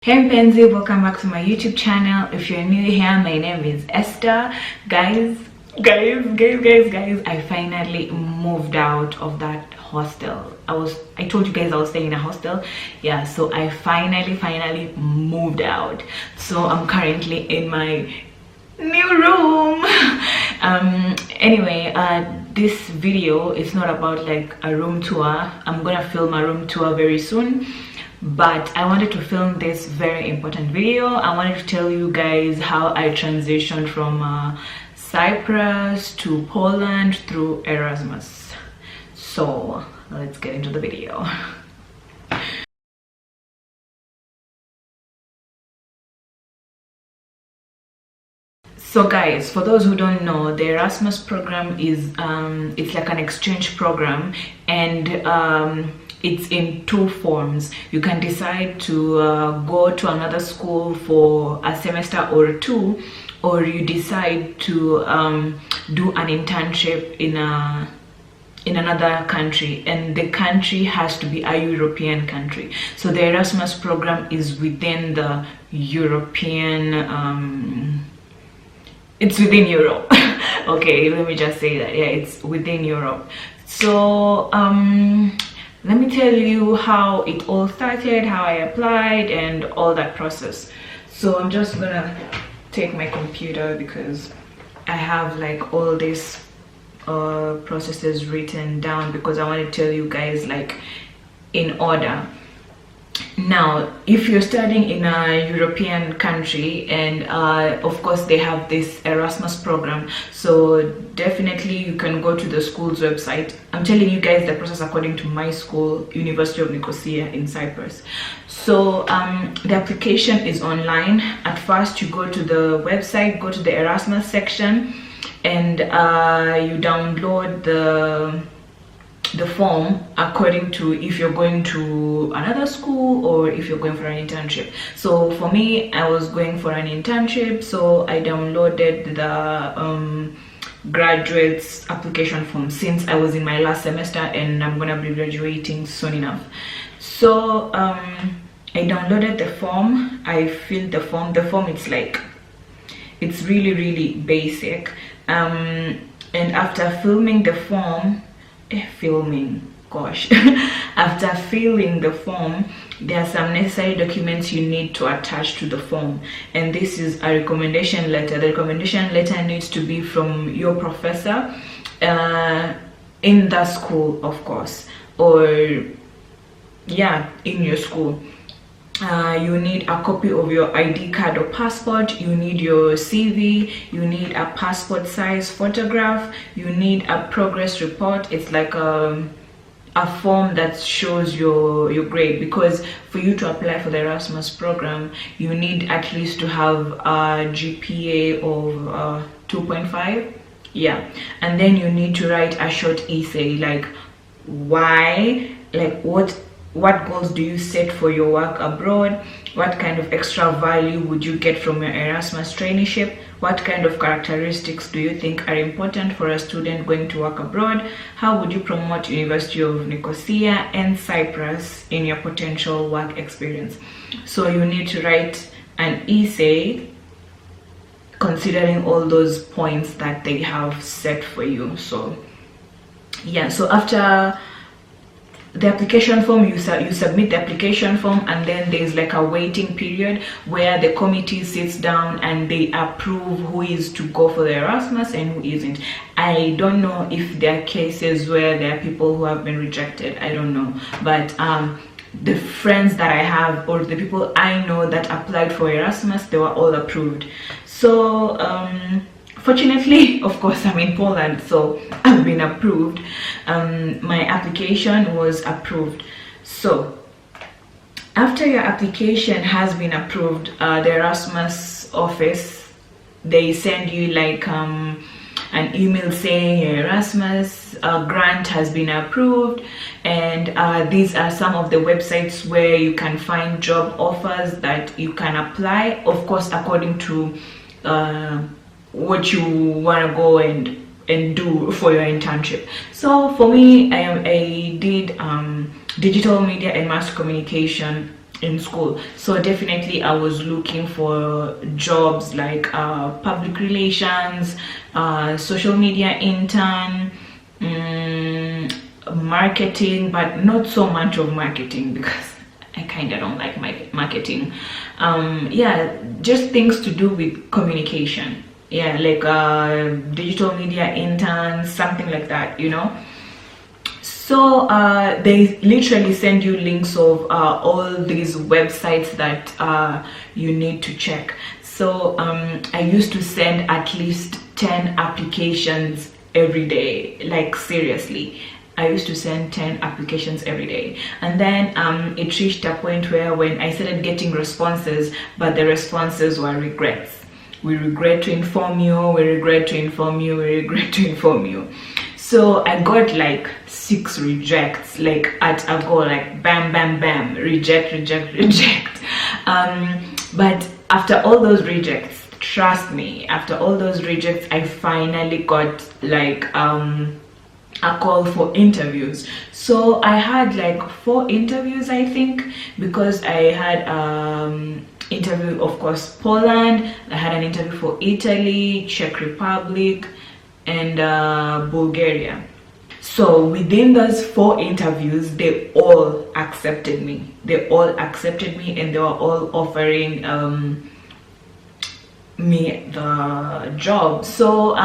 Hey mpenzi, welcome back to my YouTube channel. If you're new here, my name is Esther. Guys, I finally moved out of that hostel. I told you guys I was staying in a hostel. Yeah, so I finally moved out. So I'm currently in my new room. Anyway, this video is not about like a room tour. I'm gonna film a room tour very soon, but I wanted to film this very important video. I wanted to tell you guys how I transitioned from Cyprus to Poland through Erasmus. So let's get into the video. So guys, for those who don't know, the Erasmus program is it's like an exchange program, and it's in two forms. You can decide to go to another school for a semester or two, or you decide to do an internship in another country, and the country has to be a European country. So the Erasmus program is within the European it's within Europe. Okay, let me just say that. Yeah, it's within Europe. So let me tell you how it all started, how I applied, and all that process. So I'm just gonna take my computer because I have like all these processes written down, because I want to tell you guys like in order. Now, if you're studying in a European country, and of course they have this Erasmus program, so definitely you can go to the school's website. I'm telling you guys the process according to my school, University of Nicosia in Cyprus. So the application is online. At first you go to the website, go to the Erasmus section, and you download the form according to if you're going to another school or if you're going for an internship. So for me, I was going for an internship, so I downloaded the graduates application form, since I was in my last semester and I'm gonna be graduating soon enough. So I downloaded the form, I filled the form. It's really basic, and after filling the form, after filling the form, there are some necessary documents you need to attach to the form, and this is a recommendation letter. The recommendation letter needs to be from your professor in the school, of course, or yeah, in your school. You need a copy of your ID card or passport, you need your CV, you need a passport size photograph, you need a progress report. It's like a form that shows your grade, because for you to apply for the Erasmus program, you need at least to have a GPA of 2.5. yeah, and then you need to write a short essay, like why, like what goals do you set for your work abroad? What kind of extra value would you get from your Erasmus traineeship? What kind of characteristics do you think are important for a student going to work abroad? How would you promote University of Nicosia and Cyprus in your potential work experience? So you need to write an essay considering all those points that they have set for you. So yeah, so after the application form, you submit the application form, and then there's like a waiting period where the committee sits down and they approve who is to go for the Erasmus and who isn't. I don't know if there are cases where there are people who have been rejected, I don't know, but the friends that I have, or the people I know that applied for Erasmus, they were all approved. So fortunately, of course, I'm in Poland, so I've been approved. My application was approved. So after your application has been approved, the Erasmus office, they send you like an email saying your Erasmus grant has been approved, and these are some of the websites where you can find job offers that you can apply, of course according to what you want to go and do for your internship. So for me, I did digital media and mass communication in school. So definitely I was looking for jobs like public relations, social media intern, marketing, but not so much of marketing because I kind of don't like marketing. Yeah, just things to do with communication. Yeah, like digital media interns, something like that, you know. So they literally send you links of all these websites that you need to check. So I used to send at least 10 applications every day, like seriously. I used to send 10 applications every day. And then it reached a point where when I started getting responses, but the responses were regrets. We regret to inform you, we regret to inform you, we regret to inform you. So I got like 6 rejects, like at a go, like bam, bam, bam, reject, reject, reject. But after all those rejects, trust me, after all those rejects, I finally got like a call for interviews. So I had like 4 interviews, I think, because I had interview, of course, Poland. I had an interview for Italy, Czech Republic, and Bulgaria. So within those 4 interviews, they all accepted me. They all accepted me, and they were all offering me the job. So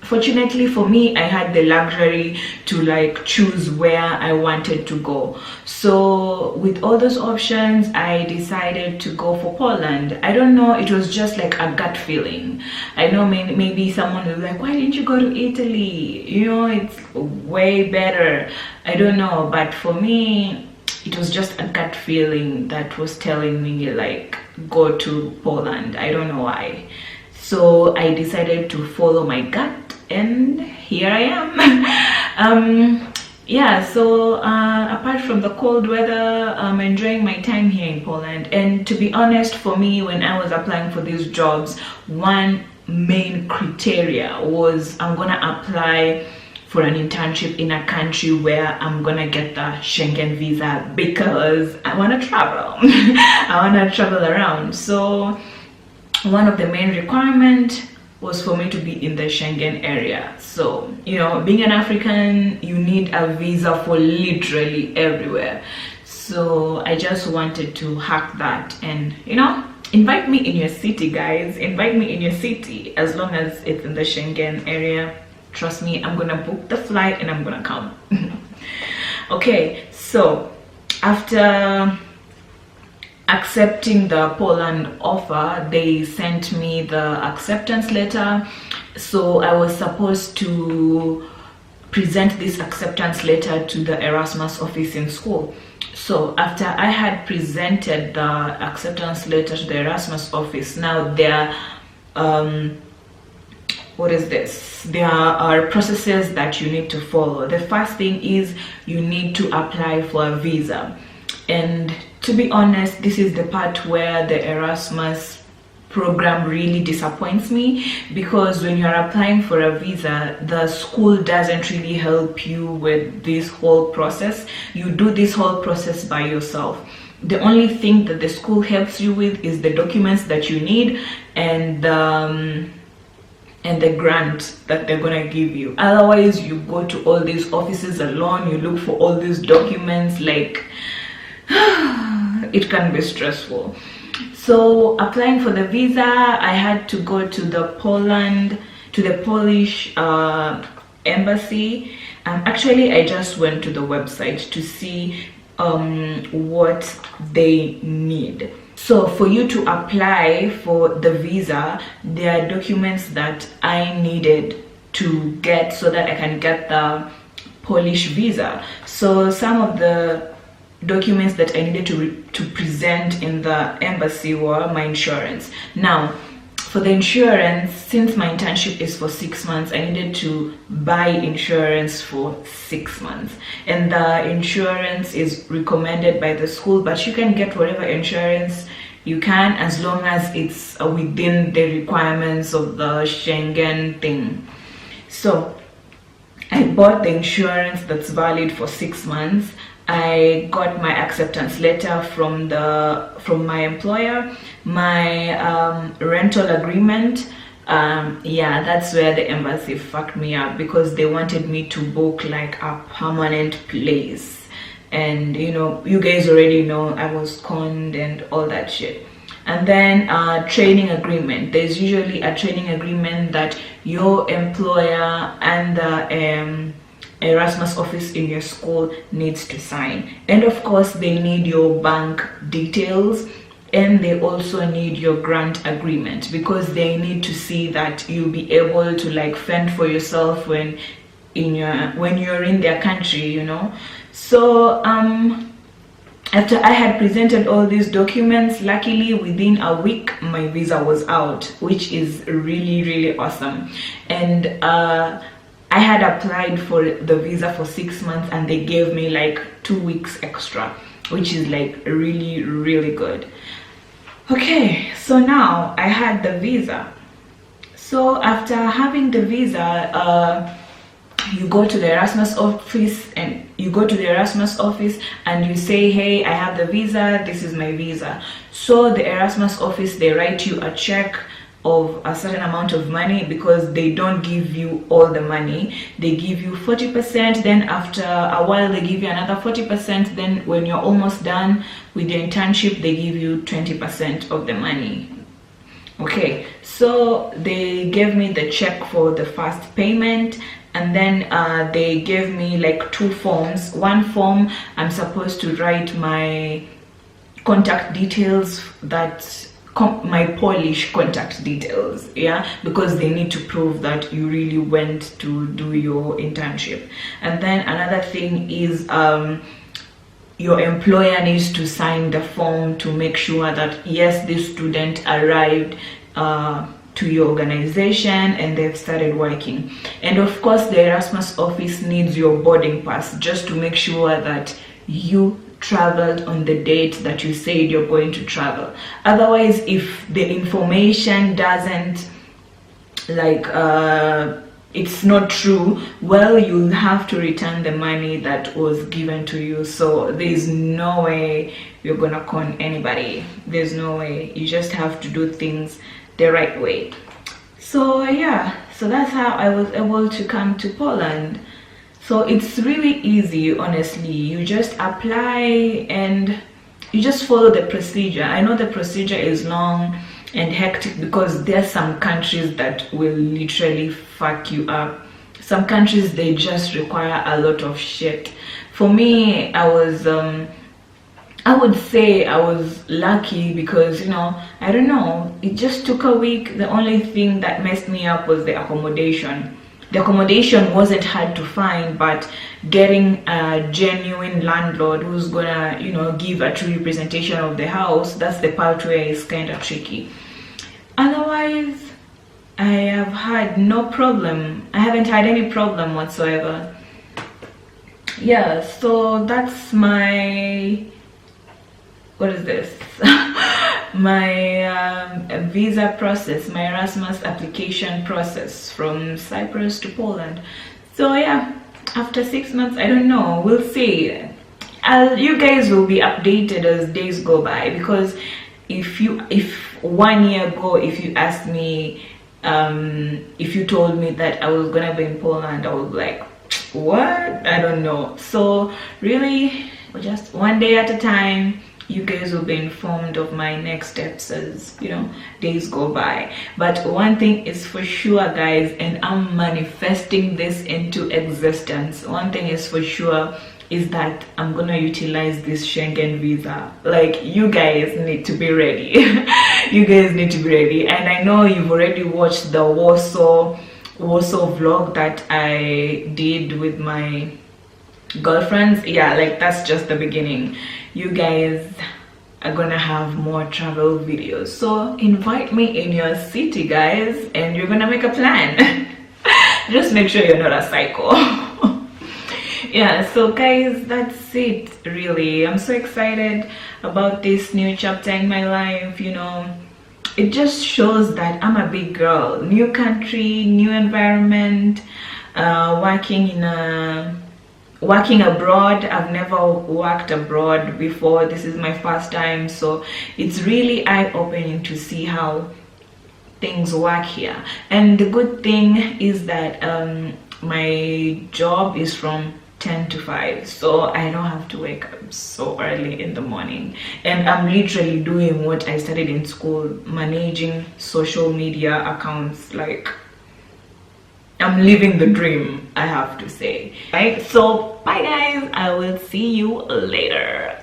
fortunately for me, I had the luxury to like choose where I wanted to go. So with all those options, I decided to go for Poland. I don't know, it was just like a gut feeling. I know maybe someone will be like, why didn't you go to Italy? You know, it's way better. I don't know, but for me, it was just a gut feeling that was telling me like go to Poland. I don't know why. So I decided to follow my gut, and here I am. Yeah, so apart from the cold weather, I'm enjoying my time here in Poland. And to be honest, for me, when I was applying for these jobs, one main criteria was I'm gonna apply for an internship in a country where I'm gonna get the Schengen visa because I wanna travel. I wanna travel around. So one of the main requirements was for me to be in the Schengen area. So, you know, being an African, you need a visa for literally everywhere. So I just wanted to hack that and, you know, invite me in your city, guys. Invite me in your city as long as it's in the Schengen area. Trust me, I'm gonna book the flight and I'm gonna come. Okay, so after accepting the Poland offer, they sent me the acceptance letter. So I was supposed to present this acceptance letter to the Erasmus office in school. So after I had presented the acceptance letter to the Erasmus office, now there what is this? There are processes that you need to follow. The first thing is you need to apply for a visa. And to be honest, this is the part where the Erasmus program really disappoints me, because when you're applying for a visa, the school doesn't really help you with this whole process. You do this whole process by yourself. The only thing that the school helps you with is the documents that you need and the grant that they're gonna give you. Otherwise, you go to all these offices alone, you look for all these documents, like it can be stressful. So applying for the visa, I had to go to the Polish embassy. Actually, I just went to the website to see what they need. So for you to apply for the visa, there are documents that I needed to get so that I can get the Polish visa. So some of the documents that I needed to present in the embassy were my insurance. Now, for the insurance, since my internship is for 6 months, I needed to buy insurance for 6 months. And the insurance is recommended by the school, but you can get whatever insurance you can as long as it's within the requirements of the Schengen thing. So I bought the insurance that's valid for 6 months. I got my acceptance letter from my employer, my rental agreement. Yeah, that's where the embassy fucked me up, because they wanted me to book like a permanent place, and you know, you guys already know I was conned and all that shit. And then training agreement. There's usually a training agreement that your employer and the Erasmus office in your school needs to sign. And of course they need your bank details, and they also need your grant agreement, because they need to see that you'll be able to like fend for yourself when you're in their country, you know. So after I had presented all these documents, luckily within a week my visa was out, which is really awesome. And I had applied for the visa for 6 months, and they gave me like 2 weeks extra, which is like really good. Okay, so now I had the visa. So after having the visa, you go to the Erasmus office, and you say, hey, I have the visa, this is my visa. So the Erasmus office, they write you a check of a certain amount of money, because they don't give you all the money. They give you 40%, then after a while they give you another 40%, then when you're almost done with your internship, they give you 20% of the money. Okay, so they gave me the check for the first payment, and then they gave me like 2 forms. One form, I'm supposed to write my contact details, my Polish contact details, yeah, because they need to prove that you really went to do your internship. And then another thing is your employer needs to sign the form to make sure that yes, this student arrived to your organization and they've started working. And of course the Erasmus office needs your boarding pass, just to make sure that you traveled on the date that you said you're going to travel. Otherwise, if the information doesn't like it's not true, well, you'll have to return the money that was given to you. So there's no way you're gonna con anybody. There's no way. You just have to do things the right way. So yeah, so that's how I was able to come to Poland. So it's really easy, honestly. You just apply and you just follow the procedure. I know the procedure is long and hectic, because there's some countries that will literally fuck you up. Some countries, they just require a lot of shit. For me, I would say I was lucky, because, you know, I don't know, it just took a week. The only thing that messed me up was the accommodation. The accommodation wasn't hard to find, but getting a genuine landlord who's gonna, you know, give a true representation of the house, that's the part where it's kind of tricky. Otherwise, I have had no problem. I haven't had any problem whatsoever. Yeah, so that's my, what is this? My visa process, my Erasmus application process from Cyprus to Poland. So yeah, after 6 months, I don't know, we'll see. You guys will be updated as days go by, because if 1 year ago, if you asked me, if you told me that I was gonna be in Poland, I was like, what? I don't know. So really, just one day at a time. You guys will be informed of my next steps as, you know, days go by. But one thing is for sure, guys, and I'm manifesting this into existence. One thing is for sure is that I'm gonna utilize this Schengen visa. Like, you guys need to be ready. You guys need to be ready. And I know you've already watched the Warsaw vlog that I did with my girlfriends. Yeah, like, that's just the beginning. You guys are gonna have more travel videos, so invite me in your city, guys, and you're gonna make a plan. Just make sure you're not a psycho. Yeah, so guys, that's it really. I'm so excited about this new chapter in my life. You know, it just shows that I'm a big girl. New country, new environment, working in a working abroad. I've never worked abroad before. This is my first time, so it's really eye-opening to see how things work here. And the good thing is that my job is from 10 to 5, so I don't have to wake up so early in the morning, and I'm literally doing what I studied in school, managing social media accounts. Like, I'm living the dream, I have to say. Right, so bye guys, I will see you later.